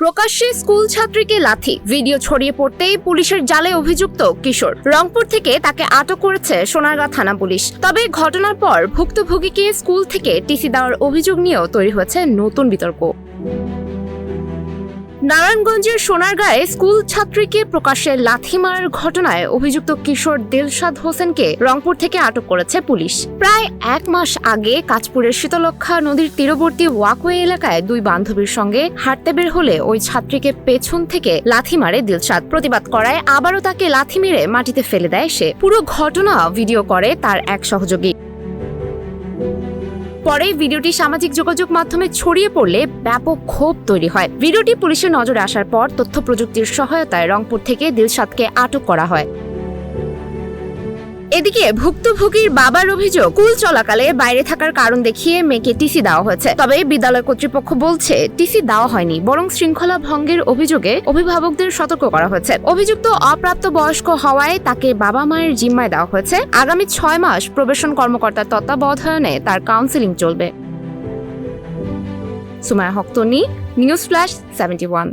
প্রকাশ্যে স্কুল ছাত্রীকে লাথি, ভিডিও ছড়িয়ে পড়তেই পুলিশের জালে অভিযুক্ত কিশোর। রংপুর থেকে তাকে আটক করেছে সোনারগাঁ থানা পুলিশ। তবে ঘটনার পর ভুক্তভোগীকে স্কুল থেকে টিসি দেওয়ার অভিযোগ নিয়েও তৈরি হয়েছে নতুন বিতর্ক। নারায়ণগঞ্জের সোনারগাঁয়ে স্কুল ছাত্রীকে প্রকাশ্যে লাথি মারার ঘটনায় অভিযুক্ত কিশোর দিলশাদ হোসেনকে রংপুর থেকে আটক করেছে পুলিশ। প্রায় 1 মাস আগে কাঁচপুরের শীতলক্ষা নদীর তীরবর্তী ওয়াকওয়ে এলাকায় দুই বান্ধবীর সঙ্গে হাঁটতে বের হলে ওই ছাত্রীকে পেছন থেকে লাথি মারে দিলশাদ। প্রতিবাদ করায় আবারও তাকে লাথি মেরে মাটিতে ফেলে দেয় সে। পুরো ঘটনা ভিডিও করে তার এক সহযোগী। পরে ভিডিওটি সামাজিক যোগাযোগ মাধ্যমে ছড়িয়ে পড়লে ব্যাপক ক্ষোভ তৈরি হয়। ভিডিওটি পুলিশের নজরে আসার পর তথ্য প্রযুক্তির সহায়তায় রংপুর থেকে দিলশাদকে আটক করা হয়। এদিকে ভুক্তভোগীর বাবার অভিযোগ, স্কুল চলাকালে বাইরে থাকার কারণ দেখিয়ে মেয়েকে টিসি দেওয়া হয়েছে। তবে বিদ্যালয় কর্তৃপক্ষ বলছে টিসি দেওয়া হয়নি, বরং শৃঙ্খলা ভঙ্গের অভিযোগে অভিভাবকদের সতর্ক করা হয়েছে। অভিযুক্ত অপ্রাপ্ত বয়স্ক হওয়ায় তাকে বাবা মায়ের জিম্মায় দেওয়া হয়েছে। আগামী 6 মাস প্রবেশন কর্মকর্তার তত্ত্বাবধানে তার কাউন্সেলিং চলবে। সুমায়া হক তনি, নিউজ ফ্ল্যাশ 71।